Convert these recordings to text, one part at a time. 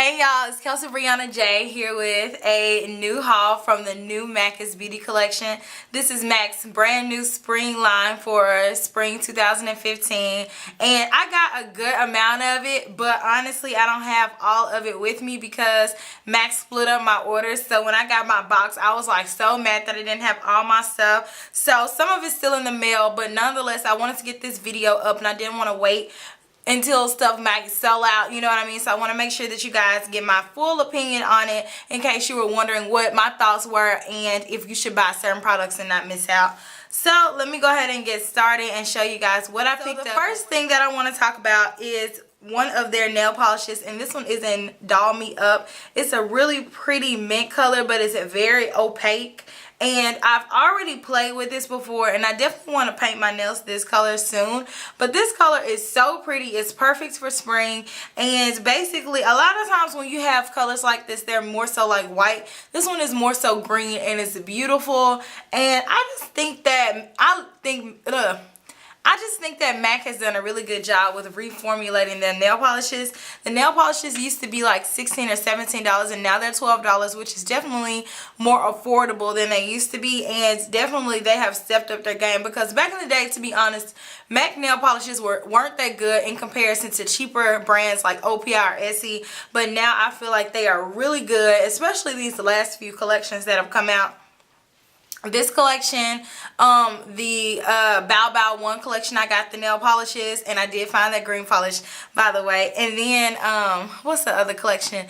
Hey y'all, it's Kelsee Briana J here with a new haul from the new MAC's Beauty Collection. This is MAC's brand new spring line for spring 2015, and I got a good amount of it, but honestly I don't have all of it with me because MAC split up my orders. So when I got my box, I was like so mad that I didn't have all my stuff. So some of it's still in the mail, but nonetheless I wanted to get this video up and I didn't want to wait until stuff might sell out, you know what I mean? So I want to make sure that you guys get my full opinion on it in case you were wondering what my thoughts were and if you should buy certain products and not miss out. So let me go ahead and get started and show you guys what I picked up. The first thing that I want to talk about is one of their nail polishes, and this one is in Doll Me Up. It's a really pretty mint color, but it's very opaque. And I've already played with this before, and I definitely want to paint my nails this color soon. But this color is so pretty. It's perfect for spring. And basically, a lot of times when you have colors like this, they're more so like white. This one is more so green, and it's beautiful. And I just think that, I just think that MAC has done a really good job with reformulating their nail polishes. The nail polishes used to be like $16 or $17 and now they're $12, which is definitely more affordable than they used to be, and definitely they have stepped up their game because back in the day, to be honest, MAC nail polishes weren't that good in comparison to cheaper brands like OPI or Essie, but now I feel like they are really good, especially these last few collections that have come out. This collection, the Bow Bow 1 collection, I got the nail polishes, and I did find that green polish, by the way. And then, what's the other collection?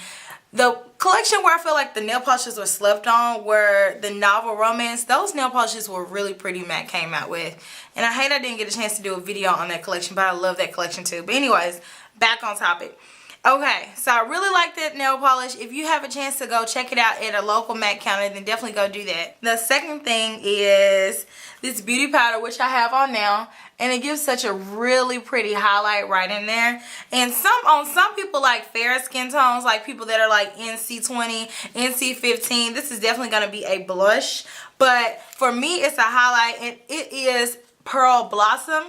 The collection where I feel like the nail polishes were slept on were the Novel Romance. Those nail polishes were really pretty, MAC came out with. And I hate I didn't get a chance to do a video on that collection, but I love that collection too. But anyways, back on topic. Okay, so I really like that nail polish. If you have a chance to go check it out at a local MAC counter, then definitely go do that. The second thing is this beauty powder, which I have on now, and it gives such a really pretty highlight right in there. And some people like fair skin tones, like people that are like NC20, NC15. This is definitely going to be a blush, but for me it's a highlight, and it is Pearl Blossom.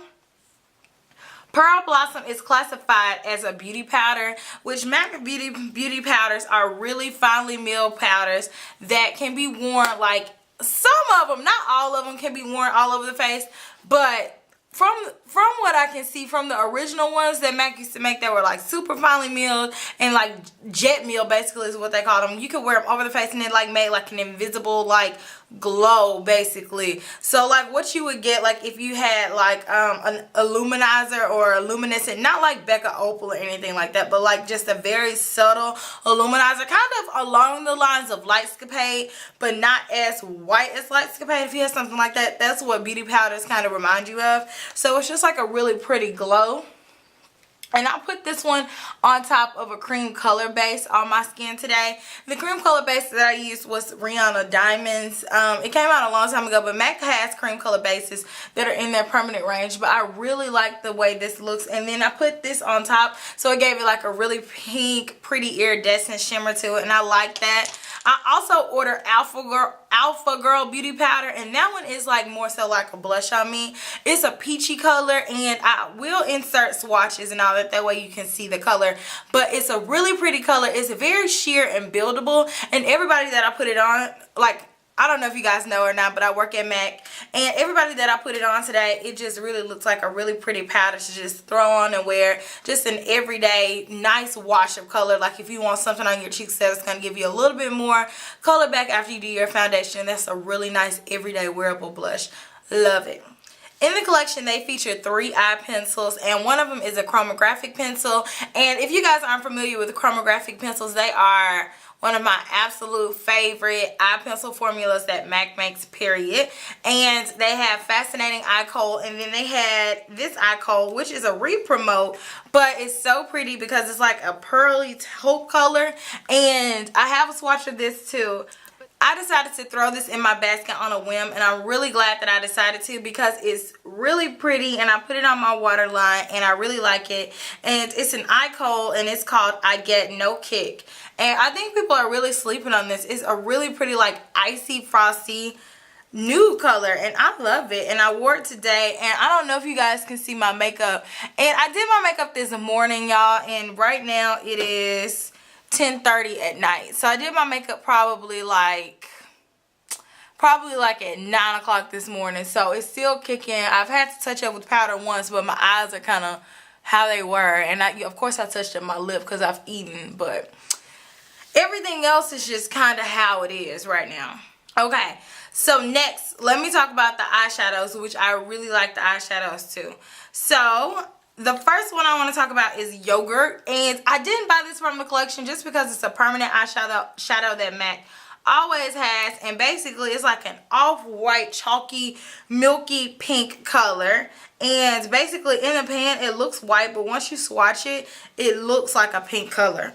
Pearl Blossom is classified as a beauty powder, which MAC beauty powders are really finely milled powders that can be worn, like some of them, not all of them, can be worn all over the face, but from what I can see from the original ones that MAC used to make that were like super finely milled and like jet milled, basically is what they call them. You could wear them over the face and it like made like an invisible like glow, basically. So like what you would get like if you had like an illuminizer or a luminescent, not like Becca Opal or anything like that, but like just a very subtle illuminizer, kind of along the lines of Lightscapade, but not as white as Lightscapade. If you have something like that, that's what beauty powders kind of remind you of. So it's just like a really pretty glow. And I put this one on top of a cream color base on my skin today. The cream color base that I used was Briana Diamonds. It came out a long time ago, but MAC has cream color bases that are in their permanent range. But I really like the way this looks. And then I put this on top, so it gave it like a really pink, pretty iridescent shimmer to it. And I like that. I also ordered Alpha Girl Beauty Powder, and that one is like more so like a blush on me. It's a peachy color, and I will insert swatches and all that. That way you can see the color. But it's a really pretty color. It's very sheer and buildable, and everybody that I put it on, like, I don't know if you guys know or not, but I work at MAC, and everybody that I put it on today, it just really looks like a really pretty powder to just throw on and wear. Just an everyday nice wash of color. Like if you want something on your cheeks that's going to give you a little bit more color back after you do your foundation, that's a really nice everyday wearable blush. Love it. In the collection, they feature 3 eye pencils, and one of them is a chromographic pencil. And if you guys aren't familiar with the chromographic pencils, they are one of my absolute favorite eye pencil formulas that MAC makes, period. And they have Fascinating Eye Kohl, and then they had this eye kohl, which is a re-promote, but it's so pretty because it's like a pearly taupe color. And I have a swatch of this too. I decided to throw this in my basket on a whim, and I'm really glad that I decided to because it's really pretty, and I put it on my waterline and I really like it. And it's an eye kohl, and it's called I Get No Kick. And I think people are really sleeping on this. It's a really pretty like icy frosty nude color, and I love it. And I wore it today, and I don't know if you guys can see my makeup, and I did my makeup this morning, y'all, and right now it is 10:30 at night. So I did my makeup probably like at 9 o'clock this morning. So it's still kicking. I've had to touch up with powder once, but my eyes are kind of how they were. And of course I touched up my lip because I've eaten, but everything else is just kind of how it is right now. Okay, so next, let me talk about the eyeshadows, which I really like the eyeshadows too. So the first one I want to talk about is Yogurt, and I didn't buy this from the collection just because it's a permanent eyeshadow that MAC always has, and basically it's like an off-white chalky milky pink color, and basically in the pan it looks white, but once you swatch it, it looks like a pink color.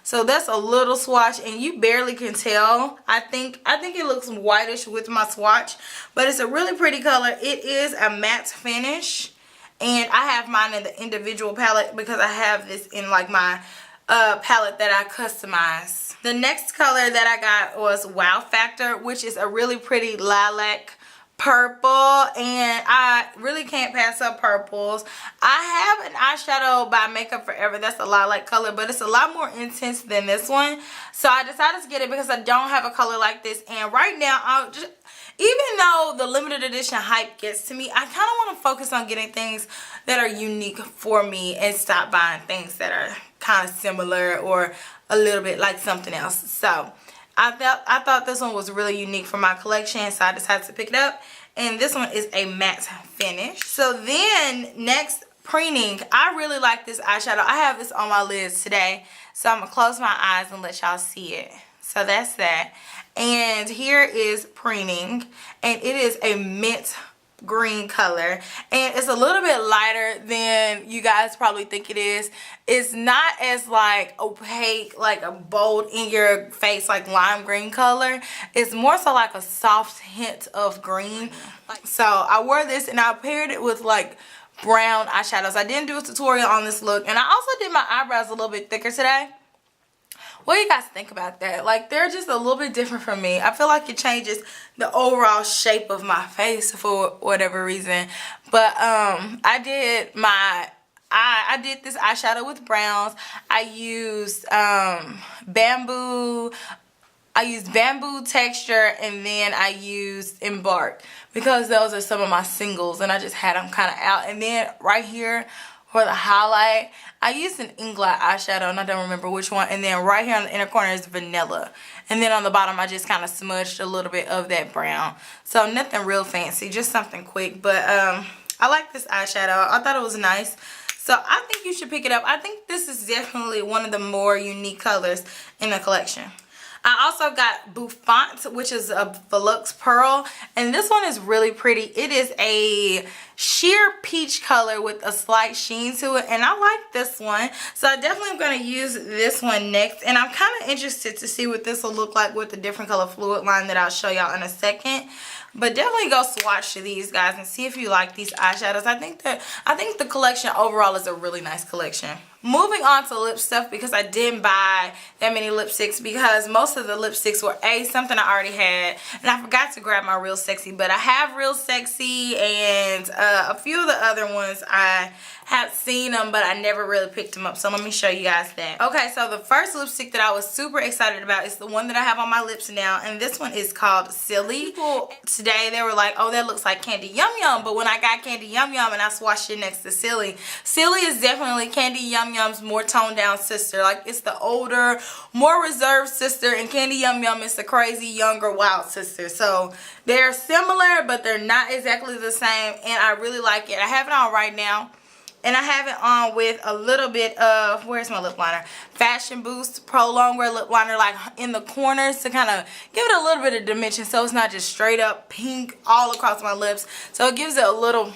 So that's a little swatch and you barely can tell. I think it looks whitish with my swatch, but it's a really pretty color. It is a matte finish, and I have mine in the individual palette because I have this in like my palette that I customize. The next color that I got was Wow Factor, which is a really pretty lilac purple, and I really can't pass up purples. I have an eyeshadow by Makeup Forever that's a lilac color, but it's a lot more intense than this one, so I decided to get it because I don't have a color like this. And right now, even though the limited edition hype gets to me, I kind of want to focus on getting things that are unique for me and stop buying things that are kind of similar or a little bit like something else. So I thought this one was really unique for my collection, so I decided to pick it up. And this one is a matte finish. So then next, Preening. I really like this eyeshadow. I have this on my lids today, so I'm gonna close my eyes and let y'all see it. So that's that. And here is Preening, and it is a mint green color, and it's a little bit lighter than you guys probably think it is. It's not as like opaque, like a bold in your face like lime green color. It's more so like a soft hint of green. So I wore this and I paired it with like brown eyeshadows. I didn't do a tutorial on this look, and I also did my eyebrows a little bit thicker today. What do you guys think about that? Like, they're just a little bit different from me. I feel like it changes the overall shape of my face for whatever reason. But I did this eyeshadow with browns. I used bamboo texture, and then I used Embark because those are some of my singles, and I just had them kind of out. And then right here for the highlight, I used an Inglot eyeshadow, and I don't remember which one. And then right here on the inner corner is Vanilla. And then on the bottom, I just kind of smudged a little bit of that brown. So nothing real fancy, just something quick. But I like this eyeshadow. I thought it was nice. So I think you should pick it up. I think this is definitely one of the more unique colors in the collection. I also got Bouffant, which is a Volux Pearl, and this one is really pretty. It is a sheer peach color with a slight sheen to it, and I like this one. So I definitely am going to use this one next, and I'm kind of interested to see what this will look like with the different color fluid line that I'll show y'all in a second. But definitely go swatch to these guys and see if you like these eyeshadows. I think the collection overall is a really nice collection. Moving on to lip stuff, because I didn't buy that many lipsticks because most of the lipsticks were something I already had, and I forgot to grab my Real Sexy. But I have Real Sexy and a few of the other ones I have seen them, but I never really picked them up. So let me show you guys that. Okay, so the first lipstick that I was super excited about is the one that I have on my lips now, and this one is called Silly. People today, they were like, oh, that looks like Candy Yum Yum, but when I got Candy Yum Yum and I swatched it next to Silly, Silly is definitely Candy Yum Yum's more toned down sister. Like, it's the older, more reserved sister, and Candy Yum Yum is the crazy, younger, wild sister. So they're similar, but they're not exactly the same, and I really like it. I have it on right now. And I have it on with a little bit of, where's my lip liner? Fashion Boost Pro Longwear Lip Liner, like in the corners to kind of give it a little bit of dimension so it's not just straight up pink all across my lips. So it gives it a little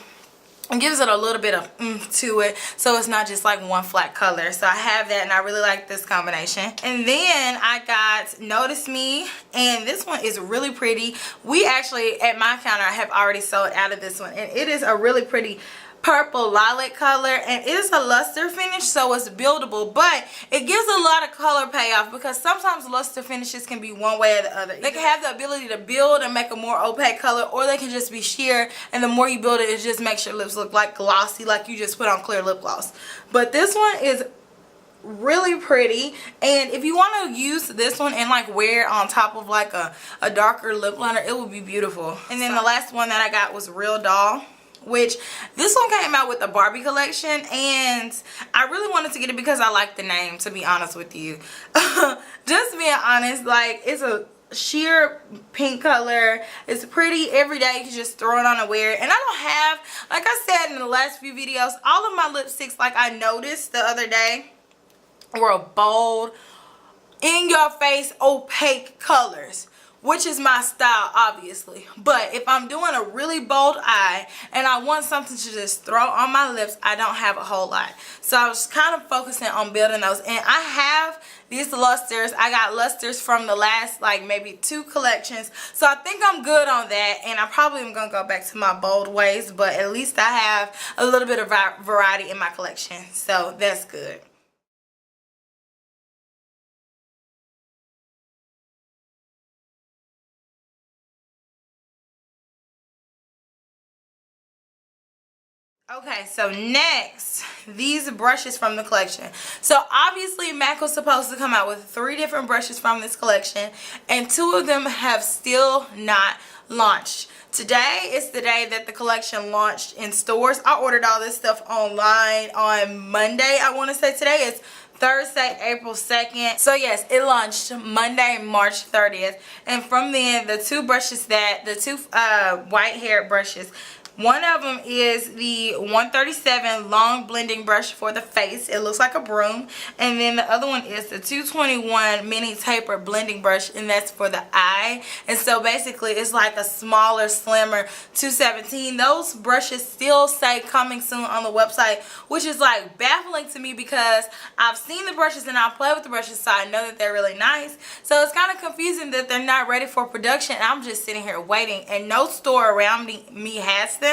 bit of to it, so it's not just like one flat color. So I have that, and I really like this combination. And then I got Notice Me, and this one is really pretty. We actually, at my counter, I have already sold out of this one, and it is a really pretty purple lilac color, and it is a luster finish, so it's buildable, but it gives a lot of color payoff because sometimes luster finishes can be one way or the other. They can have the ability to build and make a more opaque color, or they can just be sheer, and the more you build it, it just makes your lips look like glossy, like you just put on clear lip gloss. But this one is really pretty. And if you want to use this one and like wear it on top of like a darker lip liner, it would be beautiful. And then the last one that I got was Real Doll, which this one came out with the Barbie collection, and I really wanted to get it because I like the name, to be honest with you. Just being honest, like, it's a sheer pink color. It's pretty every day. You can just throw it on and wear it. And I don't have, like I said in the last few videos, all of my lipsticks, like I noticed the other day, were bold, in your face, opaque colors, which is my style, obviously. But if I'm doing a really bold eye and I want something to just throw on my lips, I don't have a whole lot. So I was kind of focusing on building those. And I have these lusters. I got lusters from the last like maybe 2 collections. So I think I'm good on that. And I probably am going to go back to my bold ways. But at least I have a little bit of variety in my collection. So that's good. Okay, so next, these brushes from the collection. So obviously MAC was supposed to come out with 3 different brushes from this collection, and 2 of them have still not launched. Today is the day that the collection launched in stores. I ordered all this stuff online on Monday. I want to say today is Thursday, April 2nd. So yes, it launched Monday, March 30th. And from then, the 2 brushes the 2 white hair brushes, one of them is the 137 long blending brush for the face. It looks like a broom. And then the other one is the 221 mini taper blending brush, and that's for the eye. And so basically it's like a smaller, slimmer 217. Those brushes still say coming soon on the website, which is like baffling to me because I've seen the brushes and I play with the brushes, so I know that they're really nice. So it's kind of confusing that they're not ready for production. I'm just sitting here waiting, and no store around me has them.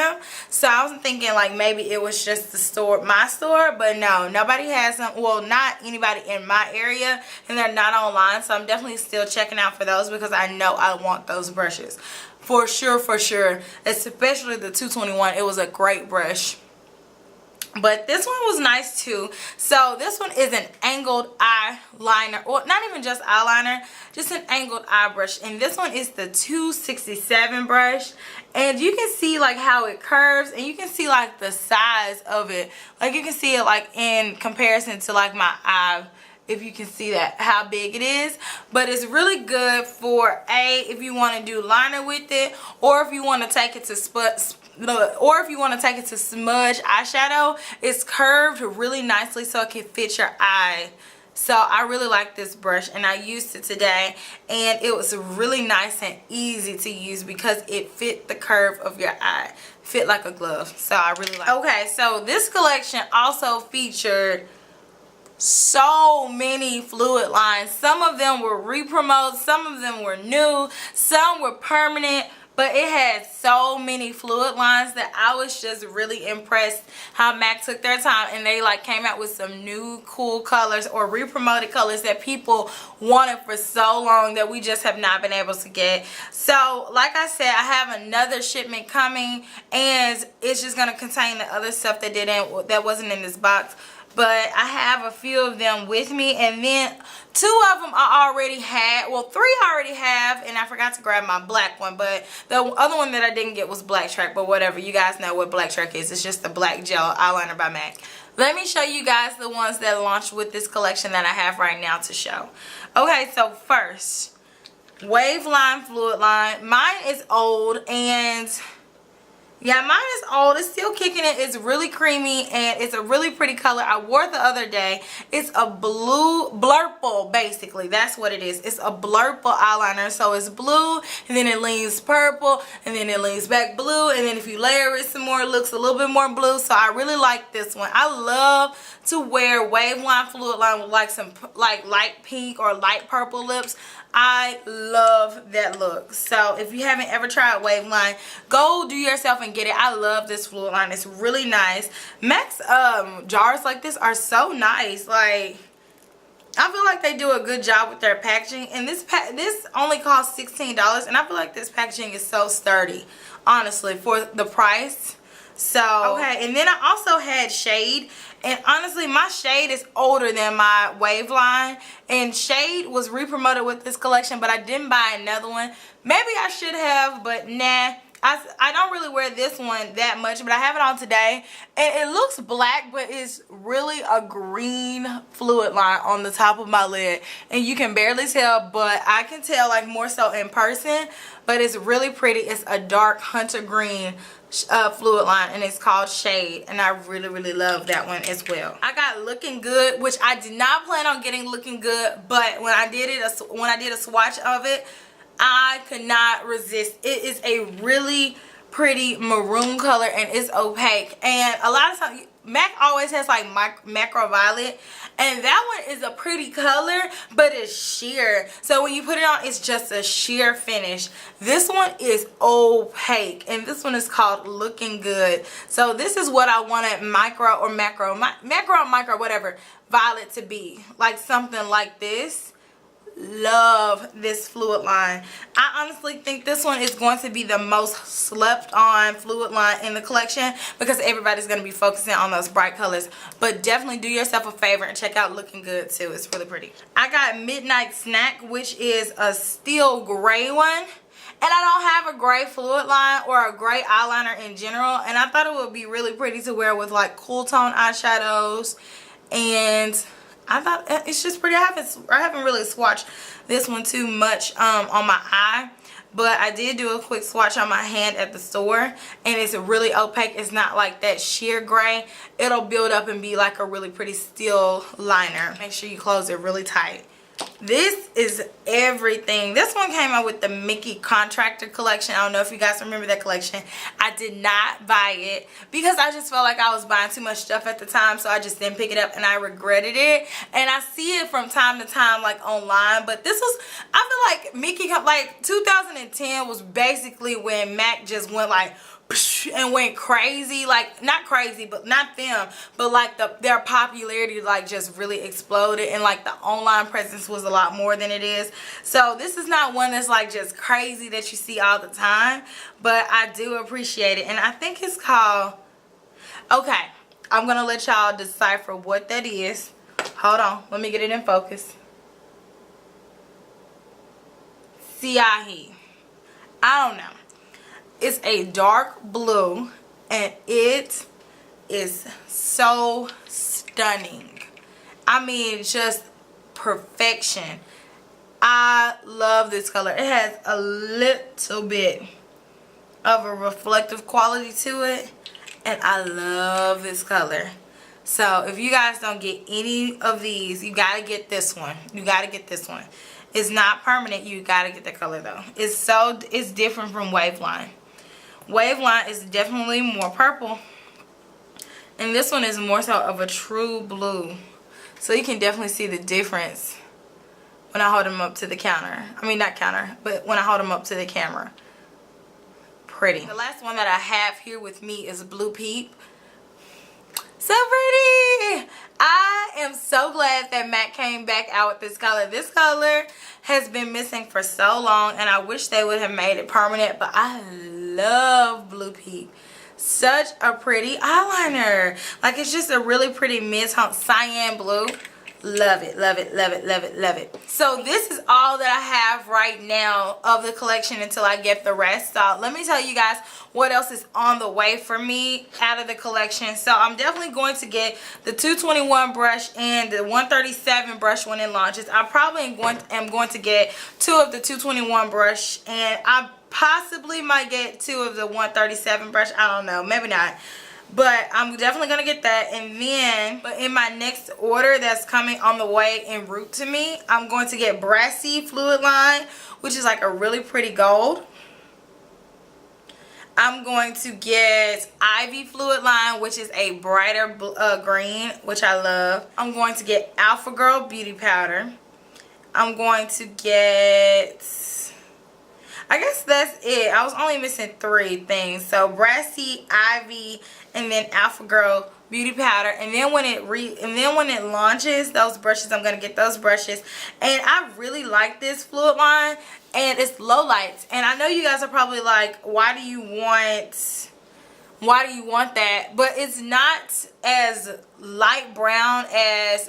So I was thinking like maybe it was just the store, my store, but no, nobody has them. Well, not anybody in my area, and they're not online. So I'm definitely still checking out for those because I know I want those brushes for sure, especially the 221. It was a great brush. But this one was nice too. So this one is an angled eyeliner, or not even just eyeliner, just an angled eye brush. And this one is the 267 brush. And you can see like how it curves, and you can see like the size of it. Like you can see it like in comparison to like my eye, if you can see that, how big it is. But it's really good for if you want to do liner with it, or if you want to take it to smudge eyeshadow. It's curved really nicely so it can fit your eye. So I really like this brush, and I used it today, and it was really nice and easy to use because it fit the curve of your eye. Fit like a glove. So I really like it. Okay, so this collection also featured so many fluid lines. Some of them were re-promotes, some of them were new, some were permanent. But it had so many fluid lines that I was just really impressed how MAC took their time, and they like came out with some new cool colors or re-promoted colors that people wanted for so long that we just have not been able to get. So like I said, I have another shipment coming, and it's just going to contain the other stuff that wasn't in this box. But I have a few of them with me, and then 2 of them I already had. Well, 3 I already have, and I forgot to grab my black one. But the other one that I didn't get was Black Track. But whatever, you guys know what Black Track is. It's just the black gel eyeliner by MAC. Let me show you guys the ones that launched with this collection that I have right now to show. Okay, so first, Wave Line Fluid Line. Mine is old, and yeah, mine is old. It's still kicking it. It's really creamy, and it's a really pretty color. I wore it the other day. It's a blue blurple, basically. That's what it is. It's a blurple eyeliner. So it's blue, and then it leans purple, and then it leans back blue, and then if you layer it some more, it looks a little bit more blue. So I really like this one. I love to wear Wave Line Fluid Line with like some like light pink or light purple lips. I love that look. So if you haven't ever tried Wave Line, go do yourself and get it. I love this fluid line. It's really nice. MAC's jars like this are so nice. Like, I feel like they do a good job with their packaging. And this only costs $16, and I feel like this packaging is so sturdy, honestly, for the price. So, okay, and then I also had shade. And honestly, my shade is older than my wave line. And shade was re-promoted with this collection, but I didn't buy another one. Maybe I should have, but nah. I don't really wear this one that much, but I have it on today. And it looks black, but it's really a green fluid line on the top of my lid. And you can barely tell, but I can tell like more so in person. But it's really pretty. It's a dark hunter green fluid line, and it's called Shade, and I really love that one as well. I got Looking Good, which I did not plan on getting Looking Good, but when I did a swatch of it, I could not resist. It is a really pretty maroon color, and it's opaque. And a lot of times MAC always has like macro violet, and that one is a pretty color, but it's sheer. So when you put it on, it's just a sheer finish. This one is opaque, and this one is called Looking Good. So this is what I wanted micro or macro, micro, whatever, violet to be. Like something like this. Love this fluid line. I honestly think this one is going to be the most slept on fluid line in the collection because everybody's going to be focusing on those bright colors. But definitely do yourself a favor and check out Looking Good too. It's really pretty. I got Midnight Snack, which is a steel gray one. And I don't have a gray fluid line or a gray eyeliner in general. And I thought it would be really pretty to wear with like cool tone eyeshadows. And I thought it's just pretty. I haven't really swatched this one too much on my eye, but I did do a quick swatch on my hand at the store, and it's really opaque. It's not like that sheer gray. It'll build up and be like a really pretty steel liner. Make sure you close it really tight. This is everything. This one came out with the Mickey Contractor collection. I don't know if you guys remember that collection. I did not buy it because I just felt like I was buying too much stuff at the time, so I just didn't pick it up, and I regretted it. And I see it from time to time like online, but this was, I feel like Mickey, like 2010 was basically when MAC just went like and went crazy. Like not crazy, but not them, but like their popularity like just really exploded, and like the online presence was a lot more than it is. So this is not one that's like just crazy that you see all the time, but I do appreciate it. And I think it's called, okay, I'm gonna let y'all decipher what that is. Hold on, let me get it in focus. Siahi. I don't know. It's a dark blue, and it is so stunning. I mean, just perfection. I love this color. It has a little bit of a reflective quality to it, and I love this color. So if you guys don't get any of these, you gotta get this one. You gotta get this one. It's not permanent. You gotta get the color though. It's different from Waveline. Waveline is definitely more purple, and this one is more so of a true blue. So you can definitely see the difference when I hold them up to the counter. I mean, not counter, but when I hold them up to the camera. Pretty. The last one that I have here with me is Blue Peep. So pretty. I am so glad that MAC came back out with this color. This color has been missing for so long, and I wish they would have made it permanent, but I love Blue Peep. Such a pretty eyeliner. Like, it's just a really pretty mid-tone cyan blue. Love it, love it, love it, love it, love it. So this is all that I have right now of the collection until I get the rest. So let me tell you guys what else is on the way for me out of the collection. So I'm definitely going to get the 221 brush and the 137 brush when it launches. I probably am going to get 2 of the 221 brush, and I possibly might get 2 of the 137 brush. I don't know, maybe not. But I'm definitely going to get that. And then, but in my next order that's coming on the way en route to me, I'm going to get Brassy Fluid Line, which is like a really pretty gold. I'm going to get Ivy Fluid Line, which is a brighter green, which I love. I'm going to get Alpha Girl Beauty Powder. I'm going to get, I guess that's it. I was only missing 3 things. So Brassy, Ivy, and then Alpha Girl Beauty Powder. And then when it launches, those brushes, I'm gonna get those brushes. And I really like this fluid line, and it's low lights. And I know you guys are probably like, why do you want why do you want that? But it's not as light brown as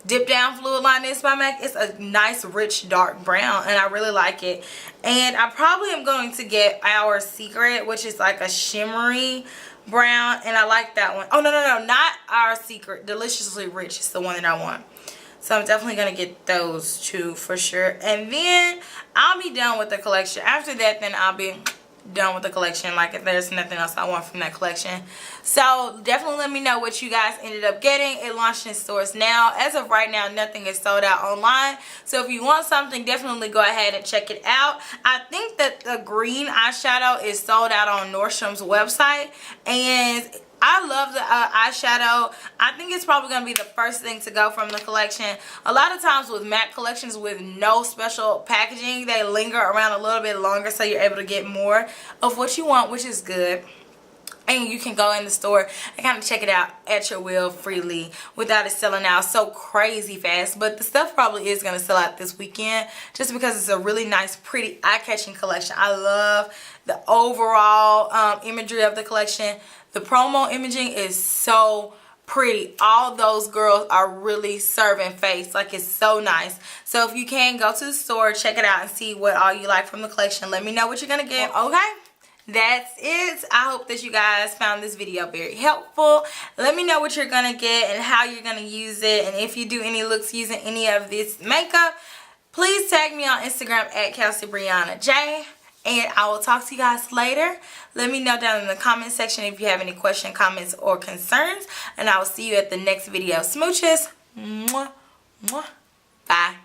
Dip Down Fluid Line is by MAC. It's a nice rich dark brown and I really like it. And I probably am going to get Our Secret, which is like a shimmery brown, and I like that one. Oh no, not Our Secret. Deliciously Rich is the one that I want. So I'm definitely going to get those two for sure. And then I'll be done with the collection. After that, then I'll be done with the collection. Like, if there's nothing else I want from that collection. So definitely let me know what you guys ended up getting. It launched in stores now. As of right now, nothing is sold out online. So if you want something, definitely go ahead and check it out. I think that the green eyeshadow is sold out on Nordstrom's website, and I love the eyeshadow. I think it's probably going to be the first thing to go from the collection. A lot of times with MAC collections with no special packaging, they linger around a little bit longer, so you're able to get more of what you want, which is good. And you can go in the store and kind of check it out at your will freely without it selling out so crazy fast. But the stuff probably is going to sell out this weekend just because it's a really nice, pretty, eye-catching collection. I love the overall imagery of the collection. The promo imaging is so pretty. All those girls are really serving face. Like, it's so nice. So if you can, go to the store, check it out, and see what all you like from the collection. Let me know what you're going to get. Okay? That's it. I hope that you guys found this video very helpful. Let me know what you're going to get and how you're going to use it. And if you do any looks using any of this makeup, please tag me on Instagram at Kelsee Briana J. And I will talk to you guys later. Let me know down in the comment section if you have any questions, comments, or concerns. And I will see you at the next video. Smooches. Mwah, mwah. Bye.